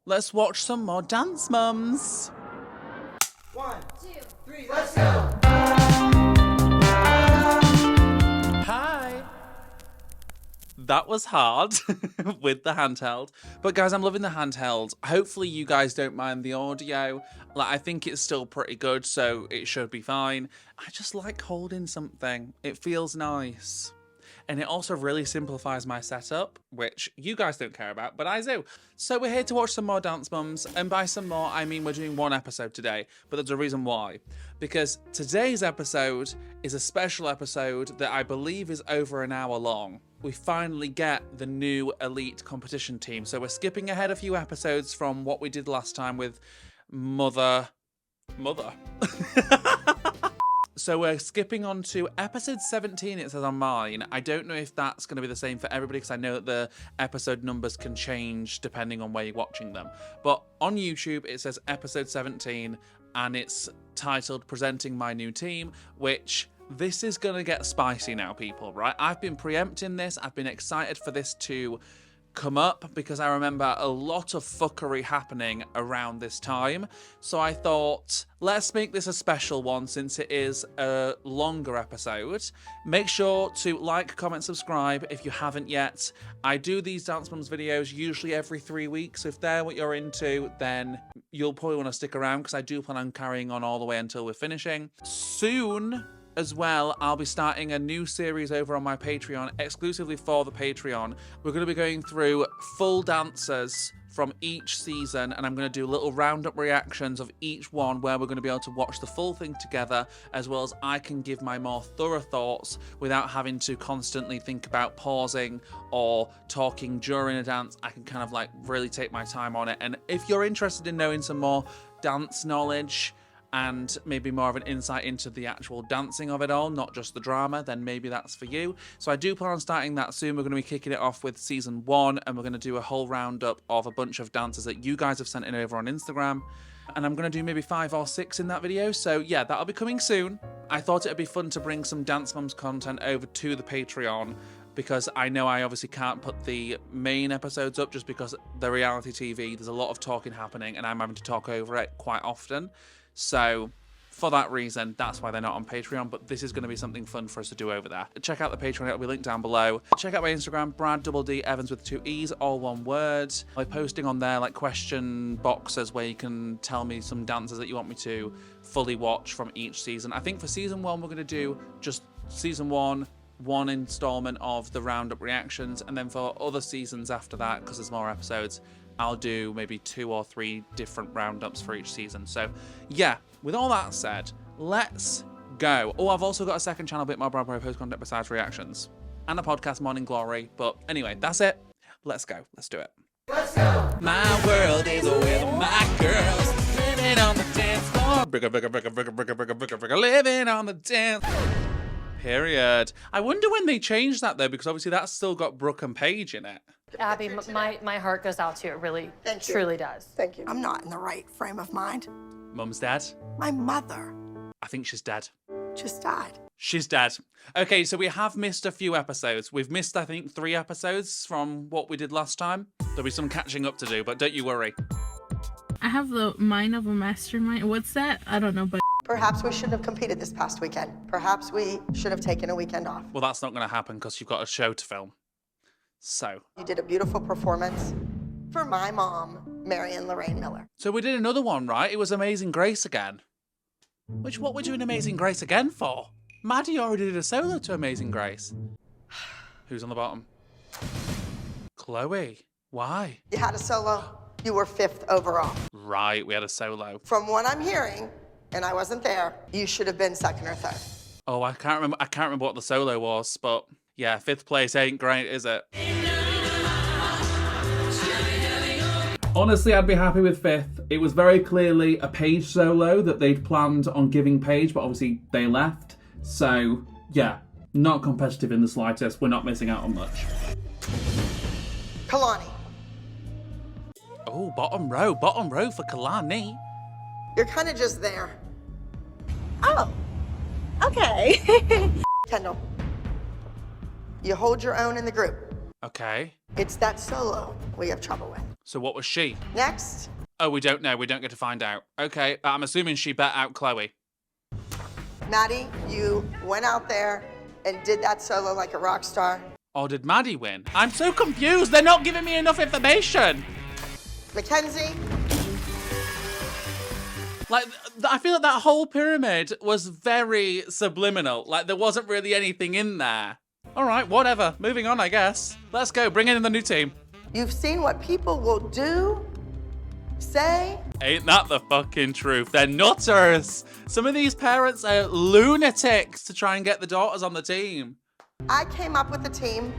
let's watch some more Dance Mums. 1, 2, 3, let's go! Hi! That was hard with the handheld. But guys, I'm loving the handheld. Hopefully you guys don't mind the audio. Like, I think it's still pretty good, so it should be fine. I just like holding something. It feels nice. And it also really simplifies my setup, which you guys don't care about, but I do. So we're here to watch some more Dance Mums, and by some more, I mean we're doing one episode today, but there's a reason why. Because today's episode is a special episode that I believe is over an hour long. We finally get the new elite competition team, so we're skipping ahead a few episodes from what we did last time with Mother. So we're skipping on to episode 17, it says on mine. I don't know if that's going to be the same for everybody because I know that the episode numbers can change depending on where you're watching them. But on YouTube, it says episode 17 and it's titled Presenting My New Team, which this is going to get spicy now, people, right? I've been preempting this. I've been excited for this to come up because I remember a lot of fuckery happening around this time. So I thought, let's make this a special one since it is a longer episode. Make sure to like, comment, subscribe if you haven't yet. I do these Dance Mums videos usually every 3 weeks. So if they're what you're into, then you'll probably want to stick around because I do plan on carrying on all the way until we're finishing. Soon as well, I'll be starting a new series over on my Patreon, exclusively for the Patreon. We're going to be going through full dancers from each season, and I'm going to do little roundup reactions of each one where we're going to be able to watch the full thing together, as well as I can give my more thorough thoughts without having to constantly think about pausing or talking during a dance. I can kind of like really take my time on it. And if you're interested in knowing some more dance knowledge, and maybe more of an insight into the actual dancing of it all, not just the drama, then maybe that's for you. So I do plan on starting that soon. We're going to be kicking it off with season 1, and we're going to do a whole roundup of a bunch of dancers that you guys have sent in over on Instagram. And I'm going to do maybe 5 or 6 in that video. So yeah, that'll be coming soon. I thought it'd be fun to bring some Dance Mums content over to the Patreon, because I know I obviously can't put the main episodes up just because the reality TV, there's a lot of talking happening and I'm having to talk over it quite often. So for that reason, that's why they're not on Patreon, but this is going to be something fun for us to do over there. Check out the Patreon, it'll be linked down below. Check out my Instagram, Brad Evans with 2 E's, all one word. I'm posting on there like question boxes where you can tell me some dancers that you want me to fully watch from each season. I think for season 1, we're going to do just season 1 installment of the roundup reactions, and then for other seasons after that, because there's more episodes, I'll do maybe 2 or 3 different roundups for each season. So yeah, with all that said, let's go. Oh, I've also got a second channel, Bit More Brad, where I post content besides reactions, and a podcast, Morning Glory. But anyway, that's it. Let's go. Let's do it. Let's go! My world is with my girls, living on the dance floor. Living on the dance. Period. I wonder when they changed that though, because obviously that's still got Brooke and Paige in it. Abby, my heart goes out to you. It really, truly does. Thank you. I'm not in the right frame of mind. Mum's dead? My mother I think she's dead. just died. She's dead. Okay, so we have missed a few episodes. We've missed, I think, 3 episodes from what we did last time. There'll be some catching up to do, but don't you worry. I have the mind of a mastermind. What's that? I don't know, but Perhaps we shouldn't have competed this past weekend. Perhaps we should have taken a weekend off. Well, that's not going to happen because you've got a show to film. So. You did a beautiful performance for my mom, Marion Lorraine Miller. So we did another one, right? It was Amazing Grace again. What we're doing Amazing Grace again for? Maddie already did a solo to Amazing Grace. Who's on the bottom? Chloe. Why? You had a solo. You were 5th overall. Right, we had a solo. From what I'm hearing, and I wasn't there, you should have been 2nd or 3rd. Oh, I can't remember what the solo was, but yeah, 5th place ain't great, is it? Honestly, I'd be happy with 5th. It was very clearly a Paige solo that they'd planned on giving Paige, but obviously they left. So, yeah, not competitive in the slightest. We're not missing out on much. Kalani, Oh, bottom row for Kalani. you're kind of just there. Oh, okay. Kendall, you hold your own in the group. Okay. It's that solo we have trouble with. So what was she? Next, Oh, we don't know. We don't get to find out. Okay, I'm assuming she bet out Chloe. Maddie, you went out there and did that solo like a rock star. Or did Maddie win? I'm so confused. They're not giving me enough information. Mackenzie, Like, I feel like that whole pyramid was very subliminal. Like, there wasn't really anything in there. All right, whatever. Moving on, I guess. Let's go. Bring in the new team. you've seen what people will do, say. Ain't that the fucking truth? They're nutters. Some of these parents are lunatics to try and get the daughters on the team. I came up with a team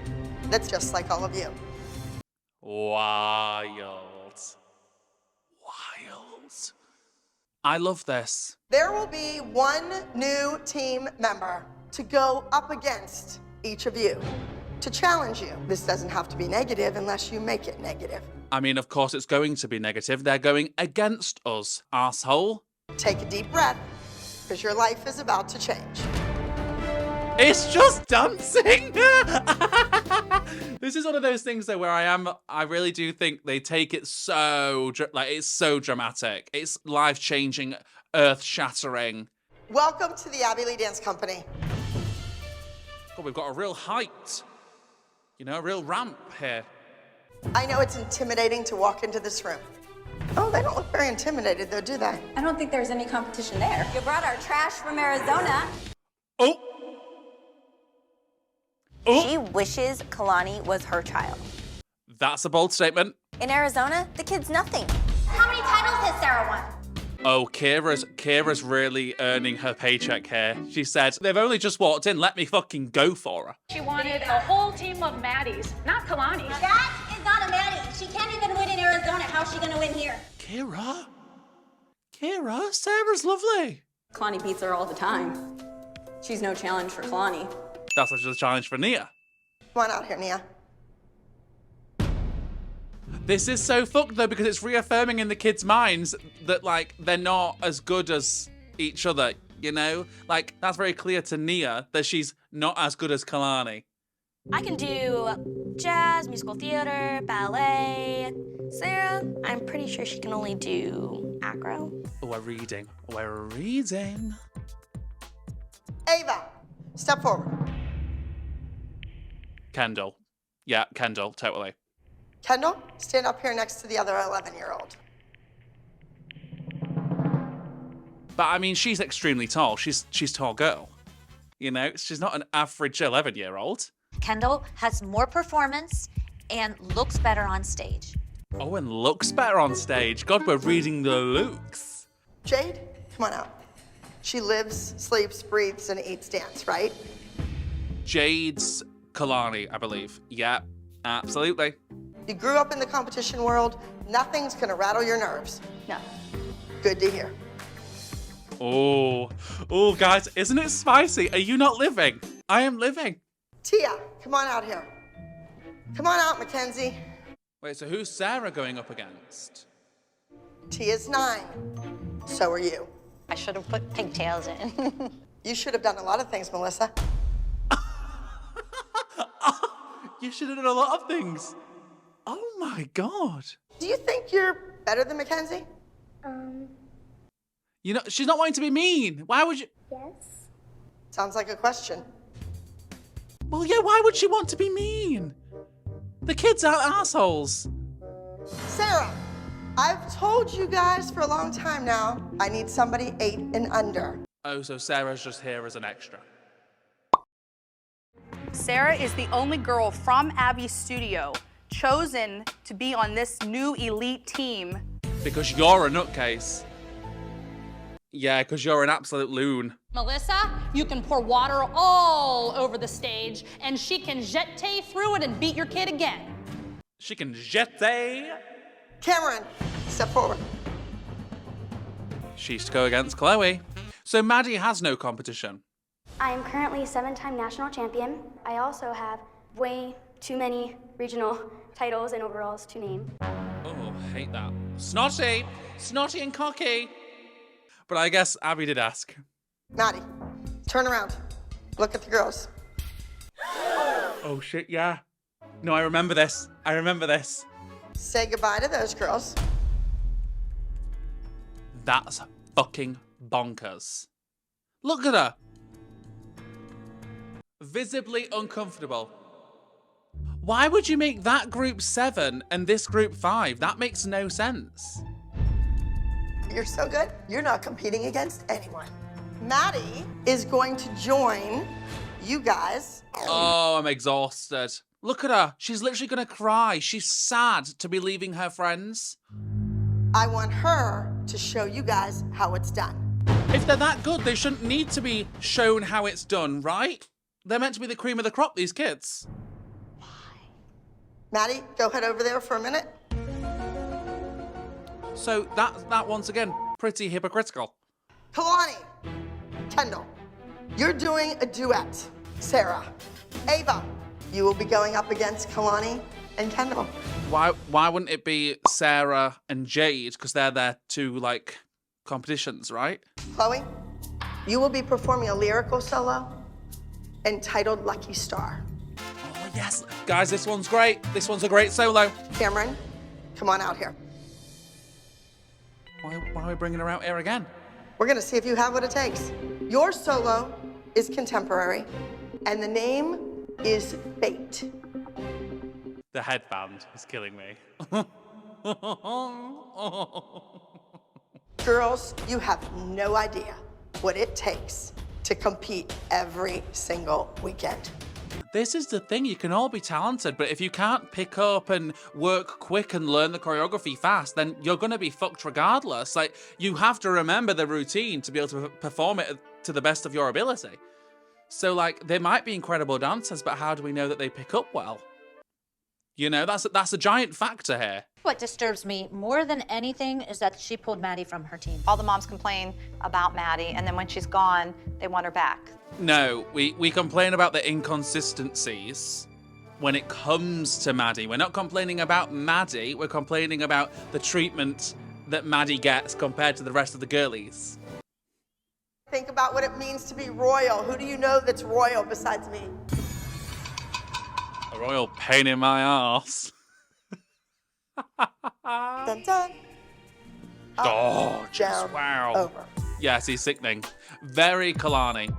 that's just like all of you. Wild. I love this. There will be one new team member to go up against each of you, to challenge you. This doesn't have to be negative unless you make it negative. I mean, of course it's going to be negative. They're going against us, arsehole. Take a deep breath, because your life is about to change. It's just dancing. This is one of those things though where I really do think they take it so, like, it's so dramatic. It's life-changing, earth-shattering. Welcome to the Abbey Lee Dance Company. Oh, we've got a real height. You know, a real ramp here. I know it's intimidating to walk into this room. Oh, they don't look very intimidated though, do they? I don't think there's any competition there. You brought our trash from Arizona. Oh. Oh. She wishes Kalani was her child. That's a bold statement. In Arizona, the kid's nothing. How many titles has Sarah won? Oh, Kira's really earning her paycheck here. She said, they've only just walked in, let me fucking go for her. She wanted a whole team of Maddies, not Kalani. That is not a Maddie. She can't even win in Arizona. How's she gonna win here? Kira, Sarah's lovely. Kalani beats her all the time. She's no challenge for Kalani. That's just a challenge for Nia. Come on out here, Nia. This is so fucked though because it's reaffirming in the kids' minds that like they're not as good as each other, you know? Like that's very clear to Nia that she's not as good as Kalani. I can do jazz, musical theater, ballet. Sarah, I'm pretty sure she can only do acro. Oh, we're reading. Ava, step forward. Kendall. Yeah, Kendall, totally. Kendall, stand up here next to the other 11-year-old. But I mean, she's extremely tall. She's tall girl. You know, she's not an average 11-year-old. Kendall has more performance and looks better on stage. Oh, and looks better on stage. God, we're reading the looks. Jade, come on out. She lives, sleeps, breathes, and eats dance, right? Jade's Kalani, I believe. Yeah, absolutely. You grew up in the competition world. Nothing's gonna rattle your nerves. No. Good to hear. Oh, guys, isn't it spicy? Are you not living? I am living. Tia, come on out here. Come on out, Mackenzie. Wait, so who's Sarah going up against? Tia's 9. So are you. I should have put pigtails in. You should have done a lot of things, Melissa. You should have done a lot of things. Oh my God. Do you think you're better than Mackenzie? You know, she's not wanting to be mean. Why would you? Yes. Sounds like a question. Well, yeah, why would she want to be mean? The kids aren't assholes. Sarah, I've told you guys for a long time now, I need somebody 8 and under. Oh, so Sarah's just here as an extra. Sarah is the only girl from Abby's studio chosen to be on this new elite team. Because you're a nutcase. Yeah, because you're an absolute loon. Melissa, you can pour water all over the stage, and she can jette through it and beat your kid again. She can jette. Cameron, step forward. She's to go against Chloe. So Maddie has no competition. I am currently 7-time national champion. I also have way too many regional titles and overalls to name. Oh, hate that. Snotty and cocky. But I guess Abby did ask. Maddie, turn around. Look at the girls. Oh shit, yeah. No, I remember this. say goodbye to those girls. That's fucking bonkers. Look at her. Visibly uncomfortable. Why would you make that group 7 and this group 5? That makes no sense. You're so good, you're not competing against anyone. Maddie is going to join you guys. Oh, I'm exhausted. Look at her. She's literally gonna cry. She's sad to be leaving her friends. I want her to show you guys how it's done. If they're that good, they shouldn't need to be shown how it's done, right? They're meant to be the cream of the crop, these kids. Maddie, go head over there for a minute. So that once again, pretty hypocritical. Kalani, Kendall, you're doing a duet. Sarah, Ava, you will be going up against Kalani and Kendall. Why wouldn't it be Sarah and Jade? Because they're their two, like, competitions, right? Chloe, you will be performing a lyrical solo entitled Lucky Star. Oh, yes. Guys, this one's great. This one's a great solo. Cameron, come on out here. Why are we bringing her out here again? We're gonna see if you have what it takes. Your solo is contemporary, and the name is Fate. The headband is killing me. Girls, you have no idea what it takes to compete every single weekend. This is the thing, you can all be talented, but if you can't pick up and work quick and learn the choreography fast, then you're gonna be fucked regardless. Like, you have to remember the routine to be able to perform it to the best of your ability. So, like, they might be incredible dancers, but how do we know that they pick up well? You know, that's a giant factor here. What disturbs me more than anything is that she pulled Maddie from her team. All the moms complain about Maddie, and then when she's gone, they want her back. No, we complain about the inconsistencies when it comes to Maddie. We're not complaining about Maddie, we're complaining about the treatment that Maddie gets compared to the rest of the girlies. Think about what it means to be royal. Who do you know that's royal besides me? A royal pain in my ass. Dun dun. Gorgeous, down, wow. over. Yes, he's sickening. Very Kalani.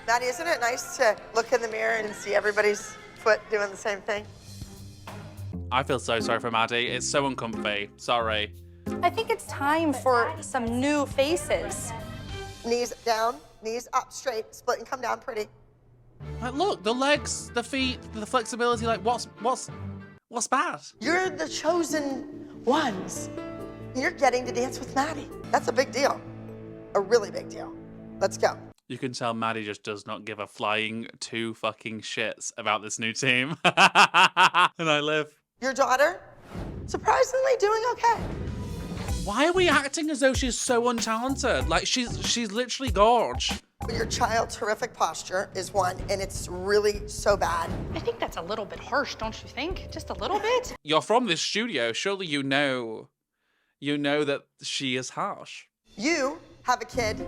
Maddie, isn't it nice to look in the mirror and see everybody's foot doing the same thing? I feel so sorry for Maddie. It's so uncomfy. Sorry. I think it's time for some new faces. Knees down, knees up, straight, split and come down pretty. Like, look, the legs, the feet, the flexibility. Like, what's bad? You're the chosen ones. You're getting to dance with Maddie. That's a big deal. A really big deal. Let's go. You can tell Maddie just does not give a flying two fucking shits about this new team. And I live. Your daughter, surprisingly doing okay. Why are we acting as though she's so untalented? Like, she's literally gorge. Your child's horrific posture is one, and it's really so bad. I think that's a little bit harsh, don't you think? Just a little bit? You're from this studio. Surely you know that she is harsh. You have a kid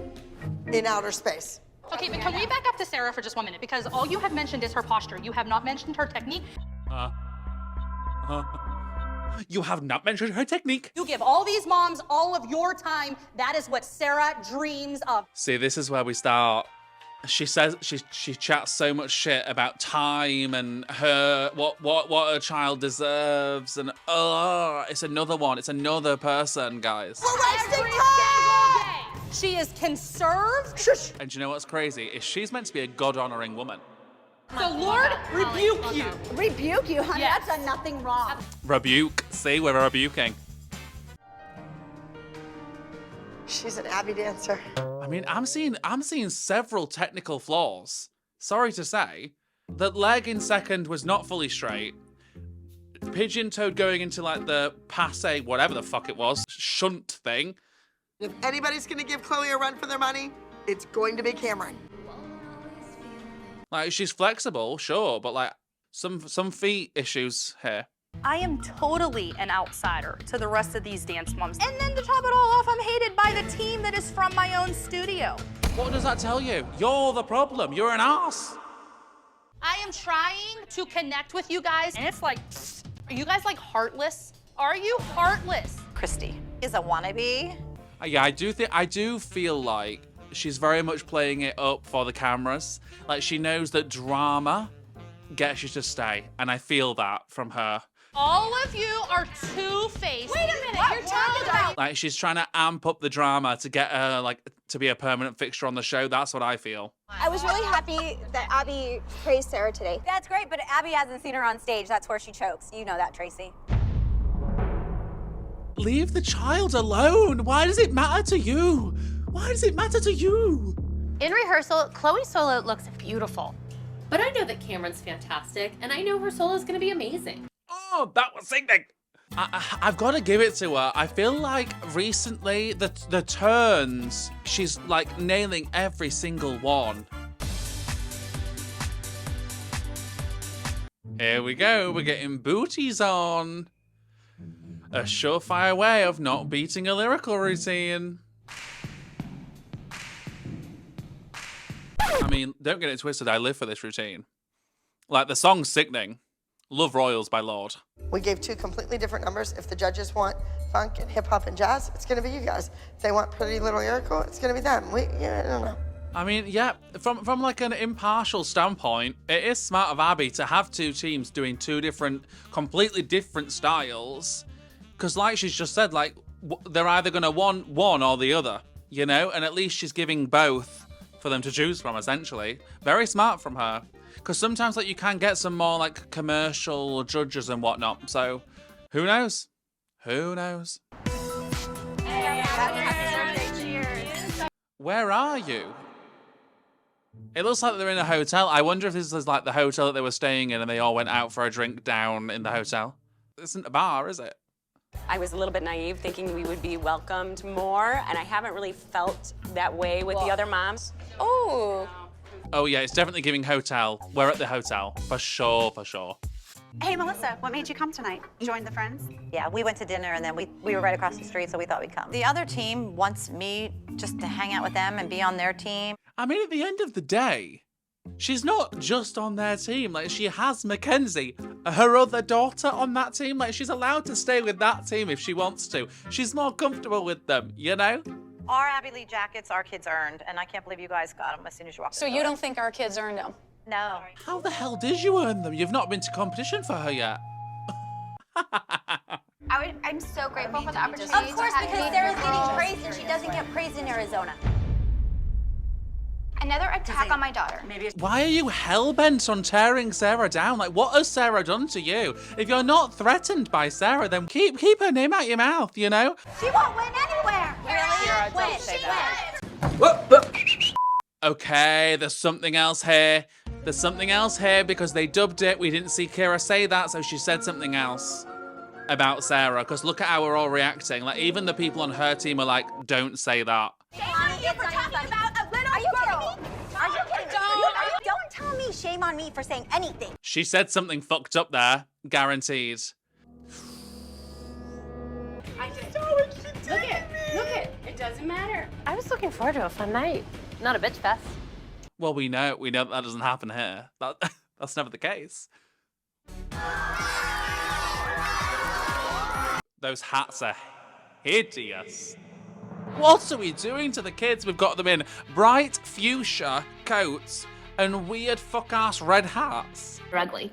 in outer space. Okay, but can we back up to Sarah for just 1 minute? Because all you have mentioned is her posture. You have not mentioned her technique. You have not mentioned her technique. You give all these moms all of your time. That is what Sarah dreams of. See, this is where we start. She says she chats so much shit about time and her what her child deserves, and it's another one. It's another person, guys. We're wasting Every time! single day. She is conserved. Shush. And do you know what's crazy? Is she's meant to be a God-honoring woman. The Lord rebuke you. Rebuke you, honey. Yes. That's done nothing wrong. Rebuke. See, we're rebuking. She's an Abby dancer. I mean, I'm seeing several technical flaws. Sorry to say. That leg in second was not fully straight. Pigeon-toed going into like the passe, whatever the fuck it was, shunt thing. If anybody's gonna give Chloe a run for their money, it's going to be Cameron. Like, she's flexible, sure, but like some feet issues here. I am totally an outsider to the rest of these dance moms. And then to top it all off, I'm hated by the team that is from my own studio. What does that tell you? You're the problem. You're an ass. I am trying to connect with you guys, and it's like, are you guys like heartless? Are you heartless? Christy is a wannabe. Yeah, I do feel like she's very much playing it up for the cameras. Like, she knows that drama gets you to stay, and I feel that from her. All of you are two-faced. Wait a minute, you're talking about... Like, she's trying to amp up the drama to get her, like, to be a permanent fixture on the show. That's what I feel. I was really happy that Abby praised Sarah today. That's great, but Abby hasn't seen her on stage. That's where she chokes. You know that, Tracy. Leave the child alone. Why does it matter to you? Why does it matter to you? In rehearsal, Chloe solo looks beautiful. But I know that Cameron's fantastic, and I know her solo is going to be amazing. Oh, that was sickening. I've got to give it to her. I feel like recently the turns, she's like nailing every single one. Here we go. We're getting booties on. A surefire way of not beating a lyrical routine. I mean, don't get it twisted. I live for this routine. Like, the song's sickening. Love Royals by Lorde. We gave 2 completely different numbers. If the judges want funk and hip hop and jazz, it's gonna be you guys. If they want Pretty Little Lyrical, it's gonna be them. I don't know. I mean, yeah, from like an impartial standpoint, it is smart of Abby to have 2 teams doing 2 completely different styles. Because like she's just said, like, they're either gonna want one or the other, you know? And at least she's giving both for them to choose from, essentially. Very smart from her. Because sometimes, like, you can get some more, like, commercial judges and whatnot. So, who knows? Who knows? Where are you? It looks like they're in a hotel. I wonder if this is, like, the hotel that they were staying in and they all went out for a drink down in the hotel. This isn't a bar, is it? I was a little bit naive, thinking we would be welcomed more, and I haven't really felt that way with the other moms. Oh. Oh, yeah, it's definitely giving hotel. We're at the hotel. For sure, for sure. Hey, Melissa, what made you come tonight? Join the friends? Yeah, we went to dinner and then we were right across the street, so we thought we'd come. The other team wants me just to hang out with them and be on their team. I mean, at the end of the day, she's not just on their team. Like, she has Mackenzie, her other daughter, on that team. Like, she's allowed to stay with that team if she wants to. She's more comfortable with them, you know? Our Abby Lee jackets our kids earned, and I can't believe you guys got them as soon as you walked in. So you don't think our kids earned them? No. How the hell did you earn them? You've not been to competition for her yet. I'm so grateful for the opportunity. Of course, because Sarah's getting praised and she doesn't get praised in Arizona. Another attack on my daughter. Why are you hell-bent on tearing Sarah down? Like, what has Sarah done to you? If you're not threatened by Sarah, then keep her name out your mouth, you know? She won't win anywhere. Really? When? She wins. Okay, there's something else here. There's something else here because they dubbed it. We didn't see Kira say that, so she said something else about Sarah. Because look at how we're all reacting. Like, even the people on her team are like, don't say that. Shame on you for talking about a little Are you girl. kidding me? Are you kidding me? Don't tell me shame on me for saying anything. She said something fucked up there. Guaranteed. Look it. It doesn't matter. I was looking forward to a fun night, not a bitch fest. Well, we know that doesn't happen here. That's never the case. Those hats are hideous. What are we doing to the kids? We've got them in bright fuchsia coats and weird fuck-ass red hats. They're ugly.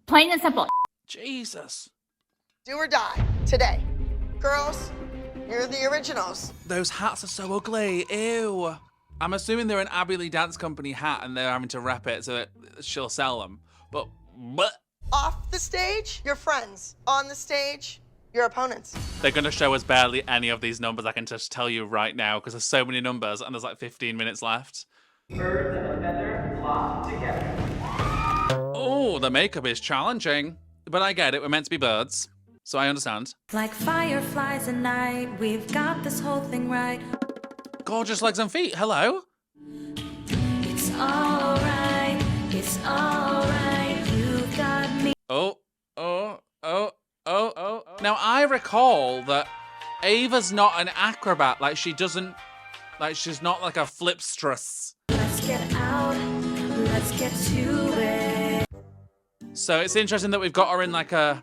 Plain and simple. Jesus. Do or die today. Girls, you're the originals. Those hats are so ugly. Ew. I'm assuming they're an Abby Lee Dance Company hat and they're having to rep it so that she'll sell them. But. Off the stage, your friends. On the stage, your opponents. They're going to show us barely any of these numbers, I can just tell you right now, because there's so many numbers and there's like 15 minutes left. Birds and a feather flock together. Oh, the makeup is challenging. But I get it, we're meant to be birds. So I understand. Like fireflies at night, we've got this whole thing right. Gorgeous legs and feet, hello. It's alright, you've got me. Oh. Now I recall that Ava's not an acrobat, like she's not like a flipstress. Let's get out, let's get to it. So it's interesting that we've got her in like a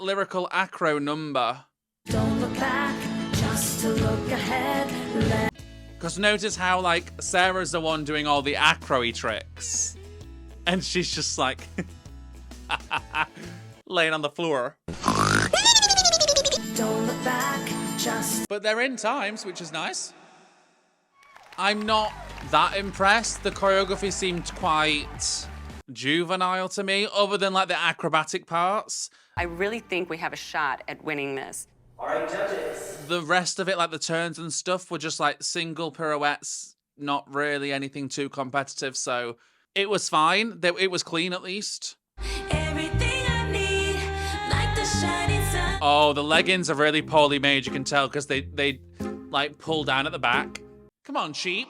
lyrical acro number. Don't look back, just to look ahead. Because notice how, like, Sarah's the one doing all the acro-y tricks. And she's just like, laying on the floor. Don't look back, just... But they're in times, which is nice. I'm not that impressed. The choreography seemed quite juvenile to me, other than, like, the acrobatic parts. I really think we have a shot at winning this. All right, judges. The rest of it, like the turns and stuff, were just like single pirouettes, not really anything too competitive. So it was fine. It was clean at least. Everything I need, like the shining sun. Oh, the leggings are really poorly made, you can tell, because they like pull down at the back. Come on, sheep.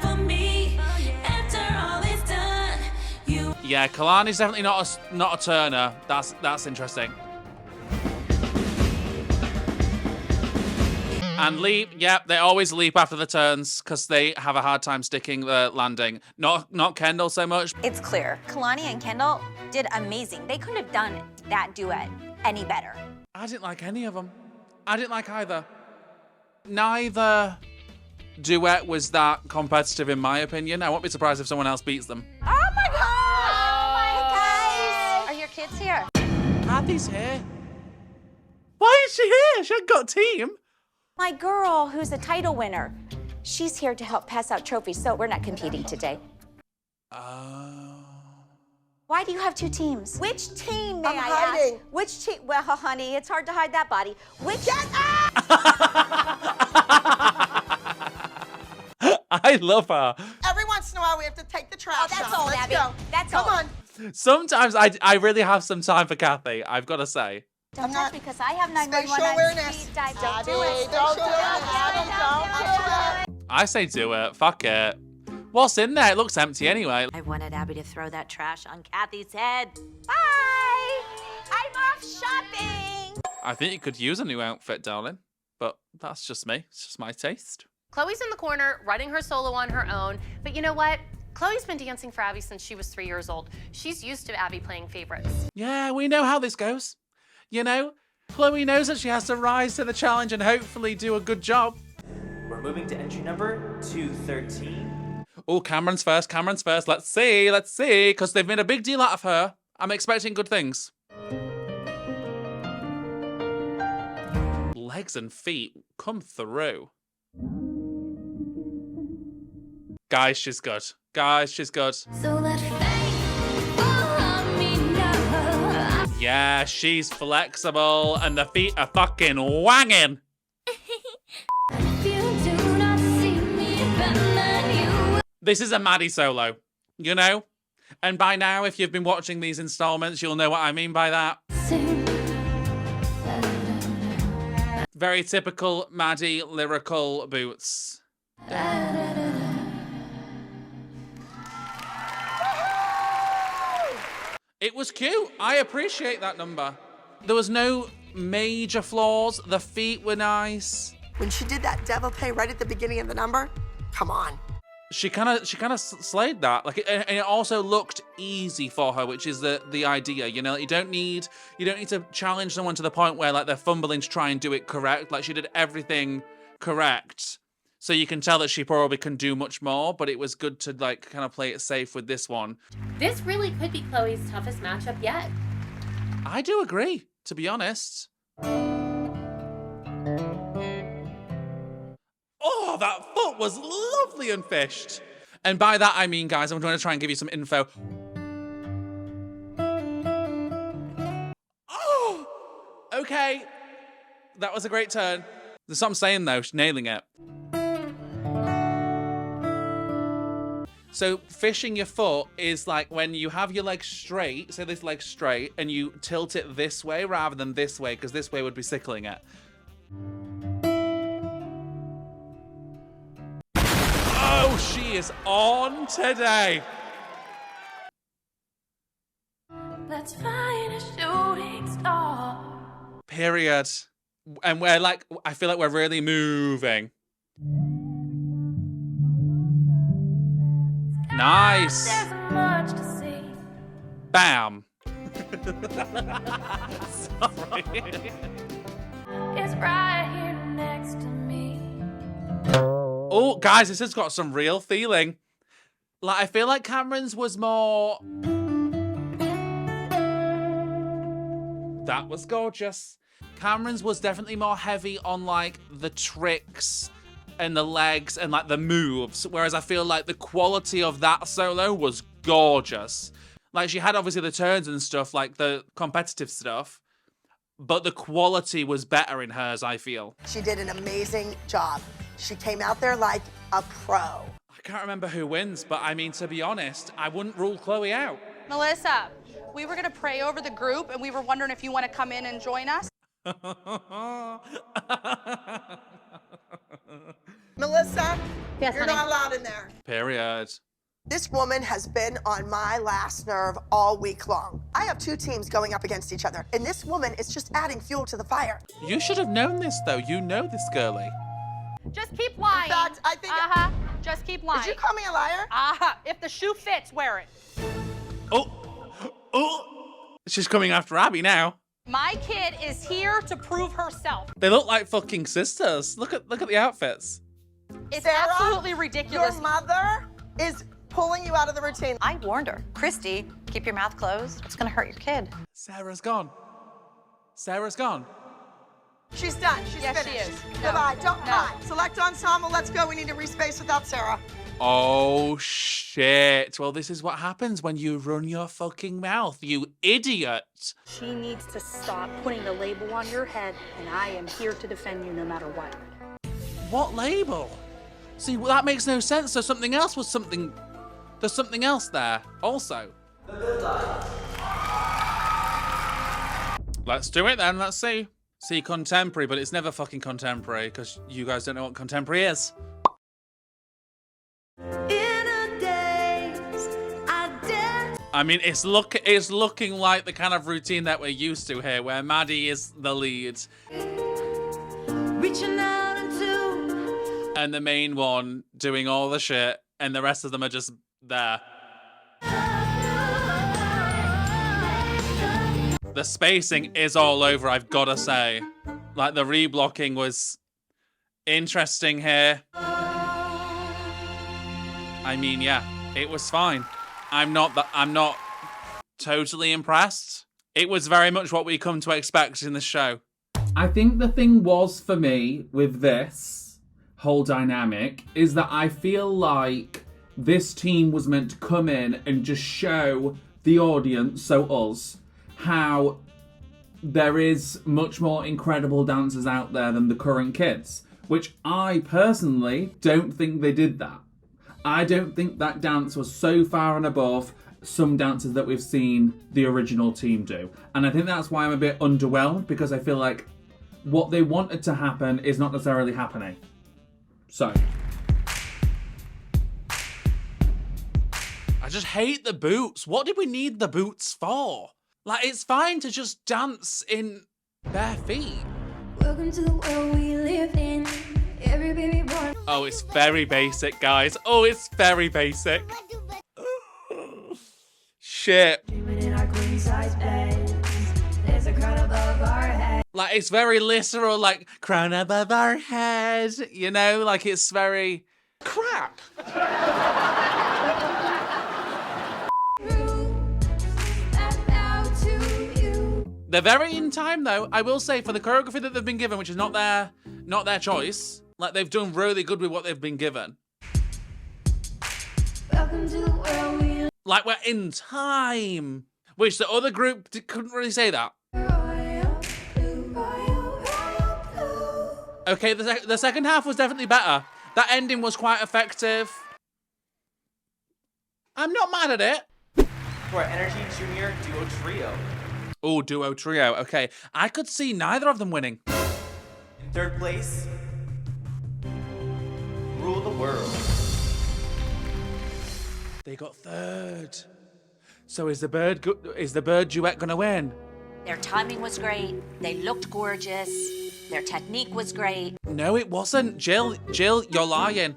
For me, after all is done, you... Yeah, Kalani's definitely not a turner. That's interesting. And leap, yep, they always leap after the turns because they have a hard time sticking the landing. Not Kendall so much. It's clear. Kalani and Kendall did amazing. They couldn't have done that duet any better. I didn't like any of them. I didn't like either. Neither duet was that competitive in my opinion. I won't be surprised if someone else beats them. Oh my gosh! Oh my guys! Are your kids here? Abby's here. Why is she here? She hasn't got a team. My girl, who's a title winner. She's here to help pass out trophies, so we're not competing today. Why do you have two teams? Which team, may I'm I hiding. ask? Which team? Well, honey, it's hard to hide that body. Which? I love her. Every once in a while, we have to take the trash out. That's all, Let's Abby. go. That's Come all. on. Sometimes I really have some time for Kathy, I've got to say. Don't touch me, because I have 911 Spatial on awareness. speed dive. Abby, Don't do it. don't do it. Abby, don't do it. I say do it. Fuck it. What's in there? It looks empty anyway. I wanted Abby to throw that trash on Kathy's head. Bye! I'm off shopping! I think you could use a new outfit, darling. But that's just me. It's just my taste. Chloe's in the corner, writing her solo on her own. But you know what? Chloe's been dancing for Abby since she was 3 years old. She's used to Abby playing favorites. Yeah, we know how this goes. You know, Chloe knows that she has to rise to the challenge and hopefully do a good job. We're moving to entry number 213. Oh, Cameron's first, Cameron's first. Let's see, because they've made a big deal out of her. I'm expecting good things. Legs and feet come through. Guys, she's good. Guys, she's good. So let fate love me now. Yeah, she's flexible and the feet are fucking wanging. If you do not see me better than you. This is a Maddie solo, you know? And by now, if you've been watching these installments, you'll know what I mean by that. Very typical Maddie lyrical boots. It was cute. I appreciate that number. There was no major flaws. The feet were nice. When she did that devil pay right at the beginning of the number, come on. She kind of slayed that. Like, and it also looked easy for her, which is the idea. You know, you don't need to challenge someone to the point where like they're fumbling to try and do it correct. Like she did everything correct, so you can tell that she probably can do much more. But it was good to like kind of play it safe with this one. This really could be Chloe's toughest matchup yet. I do agree, to be honest. Oh, that foot was lovely and fished. And by that, I mean, guys, I'm going to try and give you some info. Oh, okay. That was a great turn. That's what I'm saying, though. She's nailing it. So fishing your foot is like when you have your leg straight, say this leg straight, and you tilt it this way rather than this way, because this way would be sickling it. Oh, she is on today. Let's find a shooting star. Period. And we're like, I feel like we're really moving. Nice. There's much to see. Bam. Sorry. It's right here next to me. Oh, guys, this has got some real feeling. Like, I feel like Cameron's was more... That was gorgeous. Cameron's was definitely more heavy on, like, the tricks and the legs and, like, the moves. Whereas I feel like the quality of that solo was gorgeous. Like, she had, obviously, the turns and stuff, like, the competitive stuff. But the quality was better in hers, I feel. She did an amazing job. She came out there like a pro. I can't remember who wins, but I mean, to be honest, I wouldn't rule Chloe out. Melissa, we were gonna pray over the group and we were wondering if you wanna come in and join us. Melissa, Yes, you're honey. not allowed in there. Period. This woman has been on my last nerve all week long. I have two teams going up against each other, and this woman is just adding fuel to the fire. You should have known this, though. You know this girlie. Just keep lying. In fact, I think... Just keep lying. Did you call me a liar? If the shoe fits, wear it. Oh! She's coming after Abby now. My kid is here to prove herself. They look like fucking sisters. Look at the outfits. It's Sarah, absolutely ridiculous. Your mother is pulling you out of the routine. I warned her. Christy, keep your mouth closed. It's gonna hurt your kid. Sarah's gone. Sarah's gone. She's done. She's Yes, finished. she is. No. Goodbye. Don't No. hide. Select ensemble. Let's go. We need to respace without Sarah. Oh, shit. Well, this is what happens when you run your fucking mouth, you idiot. She needs to stop putting the label on your head, and I am here to defend you no matter what. What label? See, well, that makes no sense. So something else was something... There's something else there, also. Let's do it then, let's see. See, contemporary, but it's never fucking contemporary, because you guys don't know what contemporary is. I mean, it's looking like the kind of routine that we're used to here, where Maddie is the lead. Reaching out into... And the main one doing all the shit, and the rest of them are just there. The spacing is all over, I've gotta say. Like, the reblocking was interesting here. I mean, yeah, it was fine. I'm not totally impressed. It was very much what we come to expect in the show. I think the thing was for me with this whole dynamic is that I feel like this team was meant to come in and just show the audience, so us, how there is much more incredible dancers out there than the current kids, which I personally don't think they did that. I don't think that dance was so far and above some dances that we've seen the original team do. And I think that's why I'm a bit underwhelmed, because I feel like what they wanted to happen is not necessarily happening. So. I just hate the boots. What did we need the boots for? Like, it's fine to just dance in bare feet. Welcome to the world we live in. Every baby born. Oh, it's very basic, guys. Oh, it's very basic. Shit. In our queen size beds. There's a crown above our head. Like, it's very literal, like, crown above our head. You know, like, it's very crap. They're very in time, though. I will say, for the choreography that they've been given, which is not their choice, like, they've done really good with what they've been given. Welcome to the world we... Like, we're in time. Which the other group couldn't really say that. Okay, the second half was definitely better. That ending was quite effective. I'm not mad at it. For our Energy Junior Duo Trio. Oh, duo trio. Okay. I could see neither of them winning. In third place, Rule the World. They got third. So is the bird duet gonna win? Their timing was great. They looked gorgeous. Their technique was great. No, it wasn't. Jill, you're lying.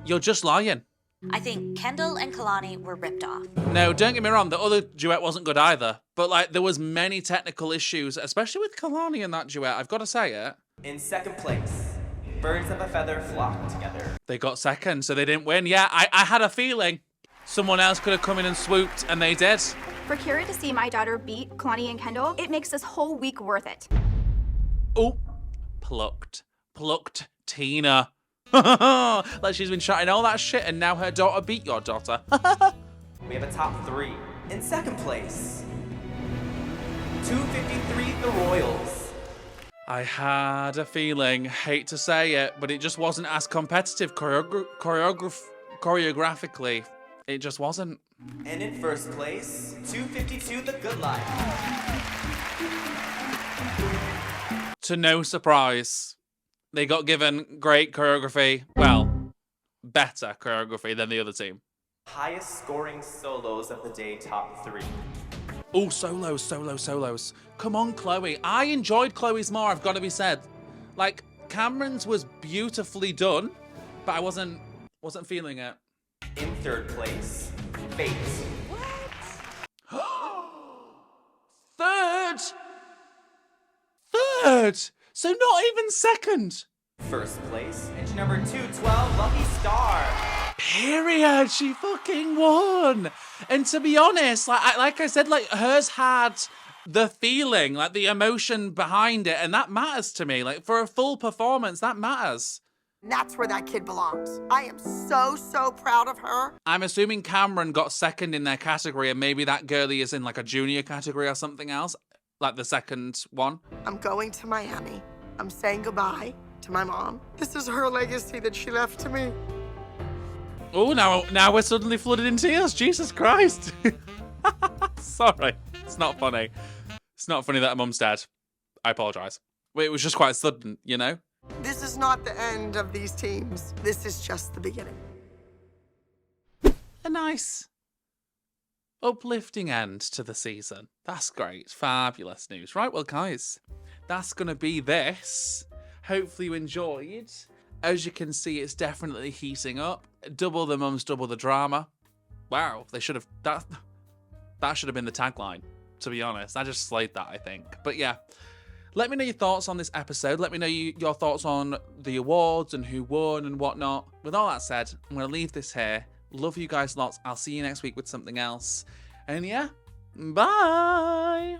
You're just lying. I think Kendall and Kalani were ripped off. No, don't get me wrong, the other duet wasn't good either. But like there was many technical issues, especially with Kalani in that duet, I've got to say it. In second place, birds of a feather flock together. They got second, so they didn't win. Yeah, I had a feeling someone else could have come in and swooped, and they did. For Kira to see my daughter beat Kalani and Kendall, it makes this whole week worth it. Oh, plucked Tina. Like she's been shouting all that shit and now her daughter beat your daughter. We have a top 3. In second place, 253 the Royals. I had a feeling, hate to say it, but it just wasn't as competitive choreographically. It just wasn't. And in first place, 252 the Good Life. To no surprise, they got given great choreography. Well, better choreography than the other team. Highest scoring solos of the day, top 3. Oh, solos. Come on, Chloe. I enjoyed Chloe's more, I've got to be said. Like, Cameron's was beautifully done, but I wasn't feeling it. In third place, Fate. Third! So not even second. First place, entry number 212, Lucky Star. Period. She fucking won. And to be honest, like I said, like hers had the feeling, like the emotion behind it, and that matters to me. Like for a full performance, that matters. That's where that kid belongs. I am so proud of her. I'm assuming Cameron got second in their category, and maybe that girlie is in like a junior category or something else, like the second one. I'm going to Miami. I'm saying goodbye to my mom. This is her legacy that she left to me. Oh, now we're suddenly flooded in tears. Jesus Christ. Sorry. It's not funny. It's not funny that her mum's dead. I apologize. It was just quite sudden, you know? This is not the end of these teams. This is just the beginning. A nice uplifting end to the season. That's great. Fabulous news. Right, well, guys, that's going to be this. Hopefully you enjoyed. As you can see, it's definitely heating up. Double the mums, double the drama. Wow, they should have... That should have been the tagline, to be honest. I just slayed that, I think. But yeah, let me know your thoughts on this episode. Let me know your thoughts on the awards and who won and whatnot. With all that said, I'm going to leave this here. Love you guys lots. I'll see you next week with something else. And yeah, bye!